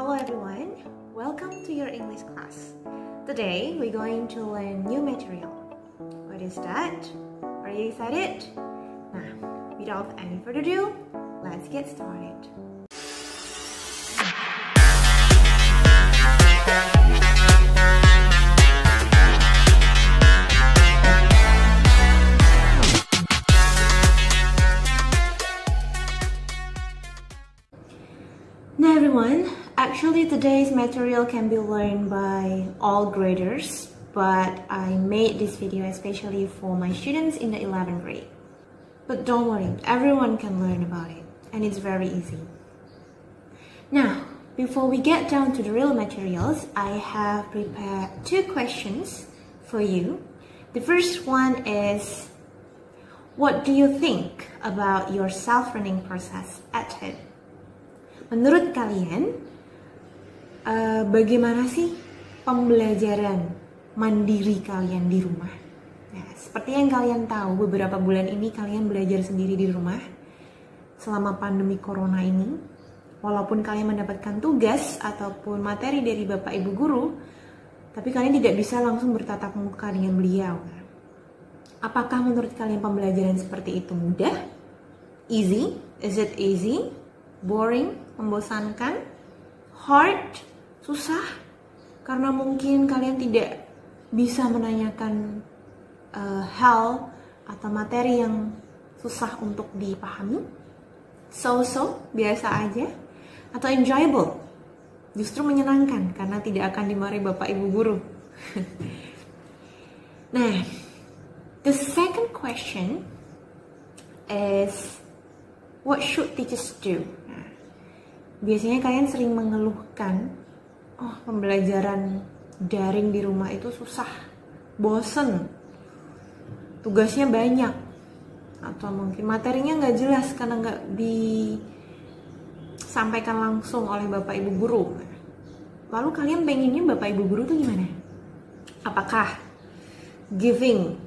Hello everyone, welcome to your English class. Today we're going to learn new material. What is that? Are you excited? Nah, without any further ado, let's get started. Now everyone, actually today's material can be learned by all graders, but I made this video especially for my students in the 11th grade. But don't worry, everyone can learn about it, and it's very easy. Now, before we get down to the real materials, I have prepared two questions for you. The first one is, what do you think about your self-learning process at home? Menurut kalian, bagaimana sih pembelajaran mandiri kalian di rumah? Nah, seperti yang kalian tahu, beberapa bulan ini kalian belajar sendiri di rumah selama pandemi corona ini. Walaupun kalian mendapatkan tugas ataupun materi dari Bapak Ibu Guru, tapi kalian tidak bisa langsung bertatap muka dengan beliau. Apakah menurut kalian pembelajaran seperti itu mudah? Easy? Is it easy? Boring? Membosankan? Hard? Susah? Karena mungkin kalian tidak bisa menanyakan hal atau materi yang susah untuk dipahami? So-so? Biasa aja? Atau enjoyable? Justru menyenangkan karena tidak akan dimarahi Bapak Ibu Guru. Nah, the second question is, what should teachers do? Nah, biasanya kalian sering mengeluhkan, oh pembelajaran daring di rumah itu susah, bosen, tugasnya banyak, atau mungkin materinya nggak jelas karena nggak disampaikan langsung oleh Bapak Ibu Guru. Lalu kalian pengennya Bapak Ibu Guru tuh gimana? Apakah giving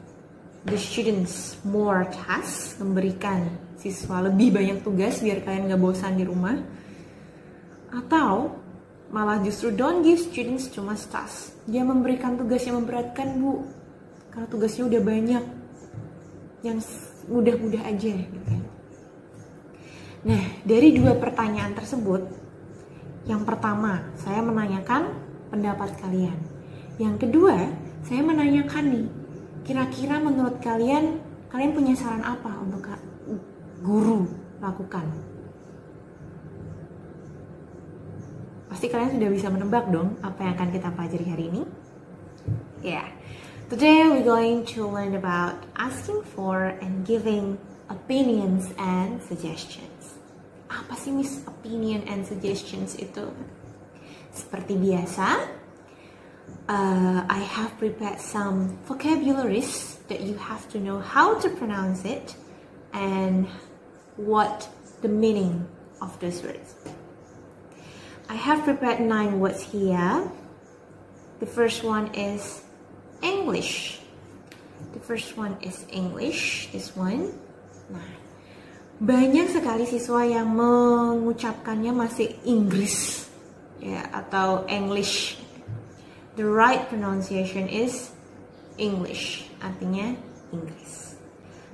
the students more tasks, memberikan siswa lebih banyak tugas biar kalian nggak bosan di rumah? Atau malah justru don't give students too much tasks, dia memberikan tugas yang memberatkan, Bu, karena tugasnya udah banyak, yang mudah-mudah aja gitu. Nah, dari dua pertanyaan tersebut, yang pertama saya menanyakan pendapat kalian, yang kedua saya menanyakan nih, kira-kira menurut kalian punya saran apa untuk guru lakukan? Pasti kalian sudah bisa menebak dong apa yang akan kita pelajari hari ini. Yeah, today we're going to learn about asking for and giving opinions and suggestions. Apa sih Miss opinion and suggestions itu? Seperti biasa, I have prepared some vocabularies that you have to know how to pronounce it and what the meaning of those words. I have prepared 9 words here. The first one is English. The first one is English, this one. Nah, banyak sekali siswa yang mengucapkannya masih Inggris ya, atau English. The right pronunciation is English, artinya Inggris.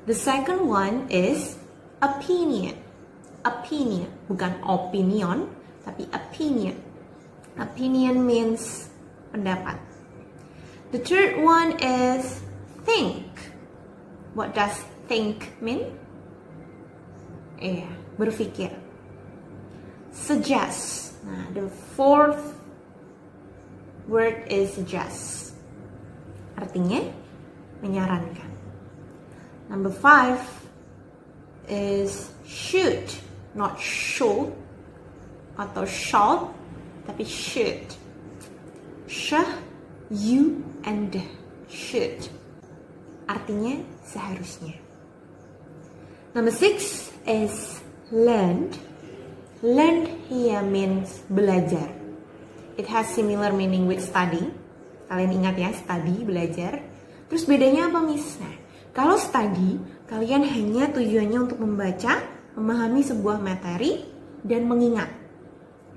The second one is opinion. Opinion, bukan opinion, tapi opinion. Opinion means pendapat. The third one is think. What does think mean? Berpikir. Suggest. Nah, the fourth word is suggest. Artinya menyarankan. Number 5 is should, not should atau shall, tapi should. Shah, you, and should. Artinya seharusnya. Number 6 is learned. Learned here means belajar. It has similar meaning with study. Kalian ingat ya, study, belajar. Terus bedanya apa, Miss? Nah, kalau study, kalian hanya tujuannya untuk membaca, memahami sebuah materi, dan mengingat.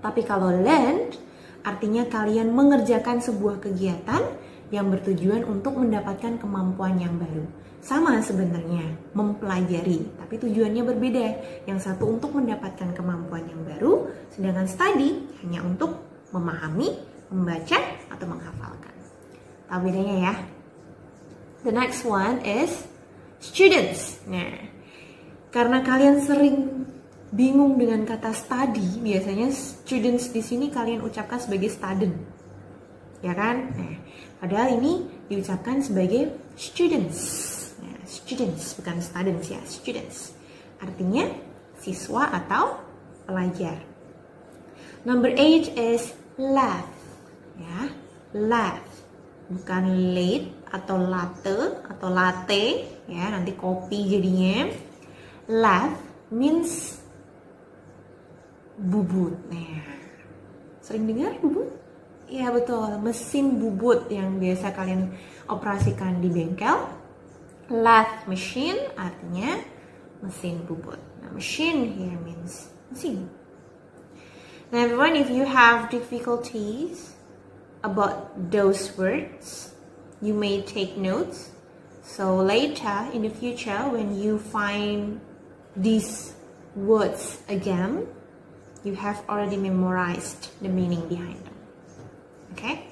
Tapi kalau learned, artinya kalian mengerjakan sebuah kegiatan yang bertujuan untuk mendapatkan kemampuan yang baru. Sama sebenarnya, mempelajari, tapi tujuannya berbeda. Yang satu untuk mendapatkan kemampuan yang baru, sedangkan study hanya untuk memahami, membaca, atau menghafalkan. Tahu bedanya ya? The next one is students. Nah, karena kalian sering bingung dengan kata study, biasanya students di sini kalian ucapkan sebagai student. Ya kan? Nah, padahal ini diucapkan sebagai students. Nah, students bukan students ya, students. Artinya siswa atau pelajar. Number 8 is laugh. Ya, laugh. Bukan late atau latte ya, nanti kopi jadinya. Laugh means bubut. Nah, sering dengar bubut? Ya betul, mesin bubut yang biasa kalian operasikan di bengkel. Lathe machine artinya mesin bubut. Nah, machine here means mesin. Now everyone, if you have difficulties about those words, you may take notes. So later in the future, when you find these words again, you have already memorized the meaning behind them. Okay?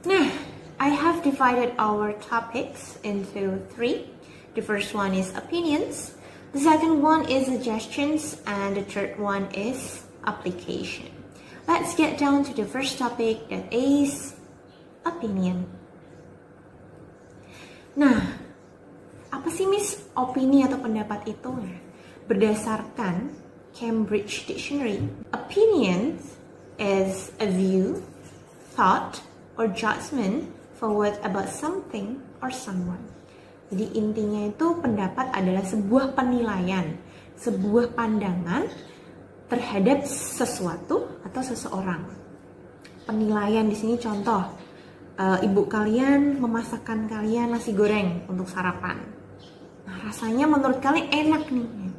Nah, I have divided our topics into 3. The first one is opinions, the second one is suggestions, and the third one is application. Let's get down to the first topic, that is opinion. Nah, apa sih Miss opini atau pendapat itu? Berdasarkan Cambridge Dictionary, opinion is a view, thought, or judgment forward about something or someone. Jadi intinya itu pendapat adalah sebuah penilaian, sebuah pandangan terhadap sesuatu atau seseorang. Penilaian di sini contoh, ibu kalian memasakkan kalian nasi goreng untuk sarapan. Nah, rasanya menurut kalian enak nih.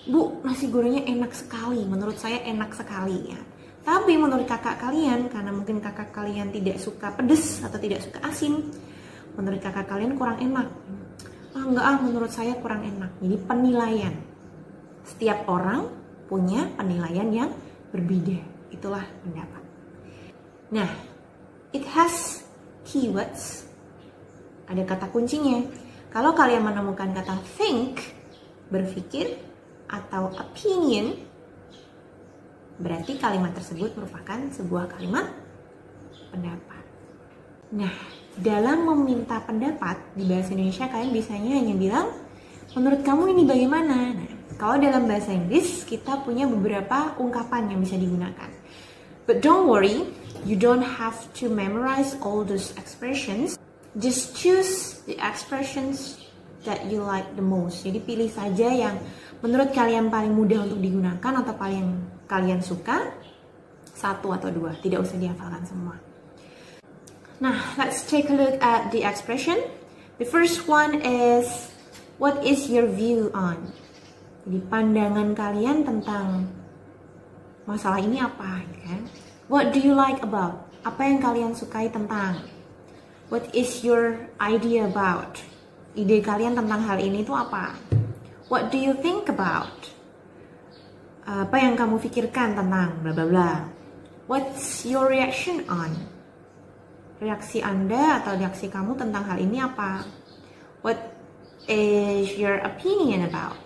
Bu, nasi gorengnya enak sekali. Menurut saya enak sekali ya. Tapi menurut kakak kalian, karena mungkin kakak kalian tidak suka pedas atau tidak suka asin, menurut kakak kalian kurang enak. Menurut saya kurang enak. Jadi penilaian. Setiap orang punya penilaian yang berbeda. Itulah pendapat. Nah, it has keywords. Ada kata kuncinya. Kalau kalian menemukan kata think, berpikir, atau opinion, berarti kalimat tersebut merupakan sebuah kalimat pendapat. Nah, dalam meminta pendapat di bahasa Indonesia kalian biasanya hanya bilang, menurut kamu ini bagaimana? Nah, kalau dalam bahasa Inggris kita punya beberapa ungkapan yang bisa digunakan. But don't worry, you don't have to memorize all those expressions. Just choose the expressions that you like the most. Jadi pilih saja yang menurut kalian paling mudah untuk digunakan atau paling kalian suka, 1 atau 2, tidak usah dihafalkan semua. Nah, let's take a look at the expression. The first one is, what is your view on? Jadi pandangan kalian tentang masalah ini apa, kan? What do you like about? Apa yang kalian sukai tentang? What is your idea about? Ide kalian tentang hal ini itu apa? What do you think about? Apa yang kamu pikirkan tentang bla bla bla? What's your reaction on? Reaksi Anda atau reaksi kamu tentang hal ini apa? What is your opinion about?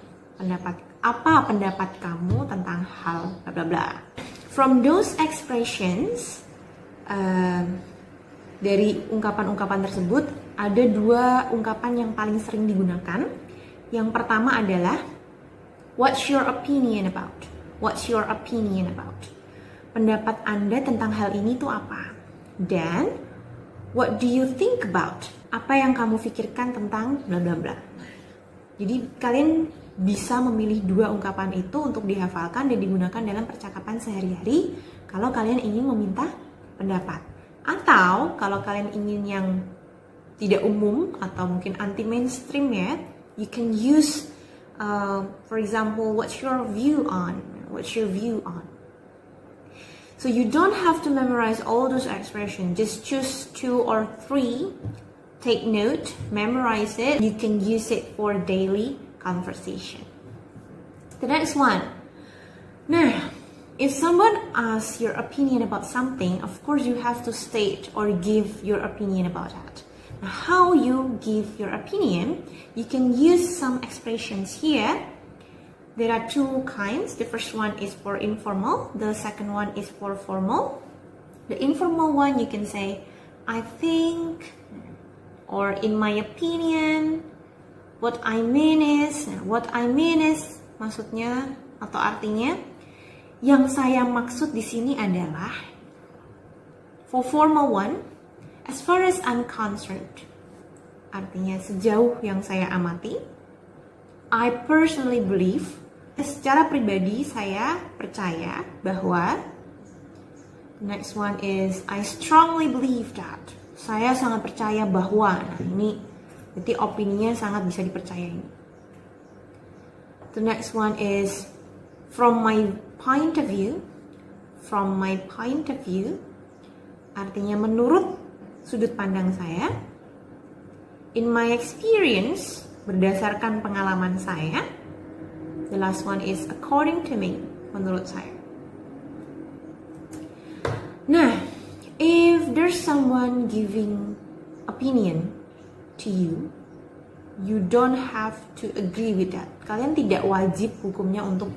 Apa pendapat kamu tentang hal bla bla bla? From those expressions, dari ungkapan-ungkapan tersebut ada 2 ungkapan yang paling sering digunakan. Yang pertama adalah what's your opinion about? What's your opinion about? Pendapat Anda tentang hal ini itu apa? Dan what do you think about? Apa yang kamu pikirkan tentang bla bla bla? Jadi kalian bisa memilih 2 ungkapan itu untuk dihafalkan dan digunakan dalam percakapan sehari-hari kalau kalian ingin meminta pendapat. Atau kalau kalian ingin yang tidak umum atau mungkin anti mainstream ya, you can use for example, what's your view on? What's your view on? So you don't have to memorize all those expressions. Just choose 2 or 3. Take note, memorize it. You can use it for daily conversation. The next one. Now, if someone asks your opinion about something, of course you have to state or give your opinion about that. Now, how you give your opinion, you can use some expressions here. There are 2 kinds. The first one is for informal. The second one is for formal. The informal one, you can say, I think, or in my opinion. What I mean is, maksudnya atau artinya, yang saya maksud di sini adalah, for formal one, as far as I'm concerned, artinya sejauh yang saya amati, I personally believe, secara pribadi saya percaya bahwa, next one is I strongly believe that, saya sangat percaya bahwa, nah ini berarti opininya sangat bisa dipercayai. The next one is from my point of view, artinya menurut sudut pandang saya. In my experience, berdasarkan pengalaman saya. The last one is according to me, menurut saya. Nah, if there's someone giving opinion to you, you don't have to agree with that. Kalian tidak wajib hukumnya untuk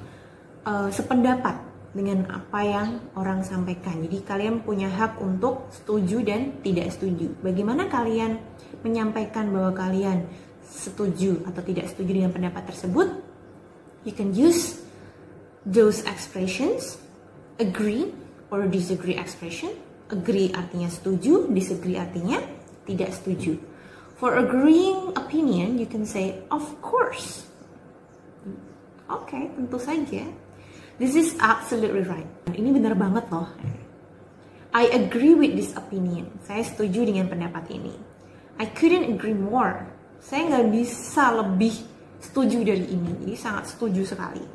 sependapat dengan apa yang orang sampaikan. Jadi kalian punya hak untuk setuju dan tidak setuju. Bagaimana kalian menyampaikan bahwa kalian setuju atau tidak setuju dengan pendapat tersebut? You can use those expressions, agree or disagree expression. Agree artinya setuju, disagree artinya tidak setuju. For agreeing opinion, you can say, of course. Oke, tentu saja. This is absolutely right. Ini benar banget loh. I agree with this opinion. Saya setuju dengan pendapat ini. I couldn't agree more. Saya nggak bisa lebih setuju dari ini. Jadi sangat setuju sekali.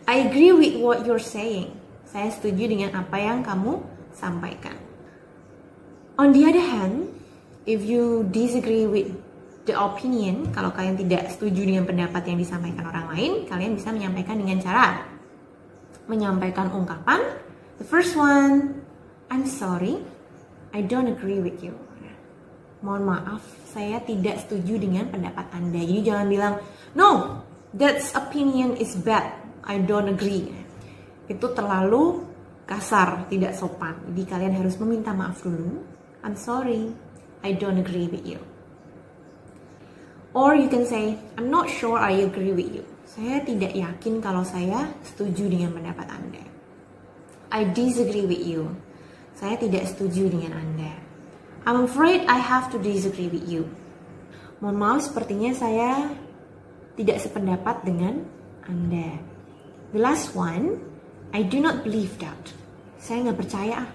I agree with what you're saying. Saya setuju dengan apa yang kamu sampaikan. On the other hand, if you disagree with the opinion, kalau kalian tidak setuju dengan pendapat yang disampaikan orang lain, kalian bisa menyampaikan dengan cara menyampaikan ungkapan. The first one, I'm sorry, I don't agree with you. Mohon maaf, saya tidak setuju dengan pendapat Anda. Jadi jangan bilang, no, that opinion is bad, I don't agree. Itu terlalu kasar, tidak sopan. Jadi kalian harus meminta maaf dulu. I'm sorry, I don't agree with you. Or you can say, I'm not sure I agree with you. Saya tidak yakin kalau saya setuju dengan pendapat Anda. I disagree with you. Saya tidak setuju dengan Anda. I'm afraid I have to disagree with you. Mohon maaf, sepertinya saya tidak sependapat dengan Anda. The last one, I do not believe that. Saya nggak percaya.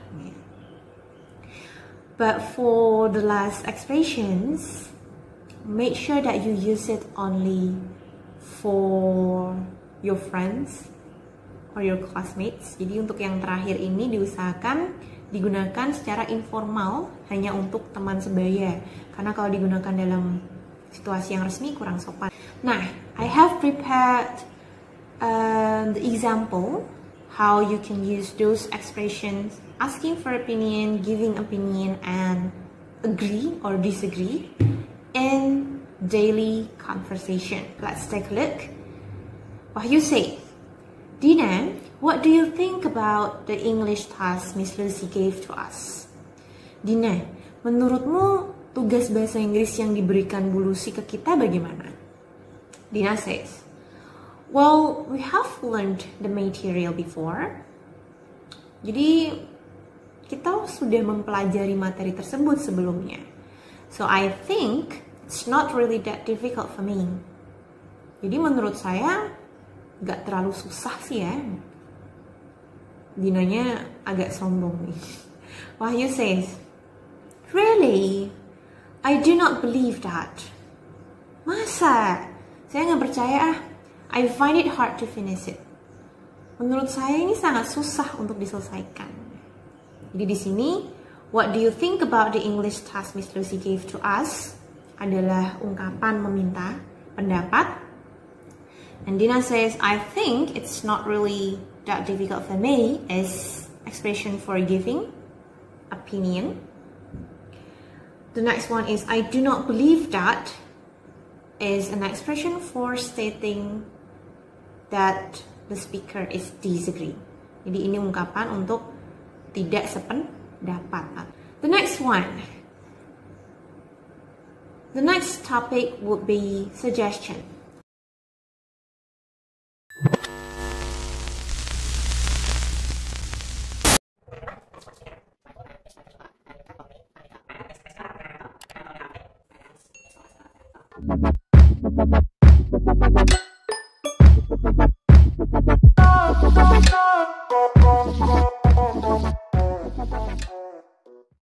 But for the last expressions, make sure that you use it only for your friends or your classmates. Jadi untuk yang terakhir ini diusahakan digunakan secara informal, hanya untuk teman sebaya. Karena kalau digunakan dalam situasi yang resmi kurang sopan. Nah, I have prepared the example how you can use those expressions, asking for opinion, giving opinion, and agree or disagree in daily conversation. Let's take a look. Wahyu say, Dina, what do you think about the English task Miss Lucy gave to us? Dina, menurutmu tugas bahasa Inggris yang diberikan Bu Lucy ke kita bagaimana? Dina says, well, we have learned the material before. Jadi, kita sudah mempelajari materi tersebut sebelumnya. So, I think it's not really that difficult for me. Jadi, menurut saya, gak terlalu susah sih ya. Dinanya agak sombong nih. Wahyu says, really? I do not believe that. Masa? Saya nggak percaya ah. I find it hard to finish it. menurut saya ini sangat susah untuk diselesaikan. Jadi di sini, what do you think about the English task Miss Lucy gave to us? Adalah ungkapan meminta pendapat. And Dina says, I think it's not really that difficult for me is expression for giving opinion. The next one is, I do not believe that is an expression for stating that the speaker is disagree. Jadi ini ungkapan untuk tidak sependapat. The next one. The next topic would be suggestion.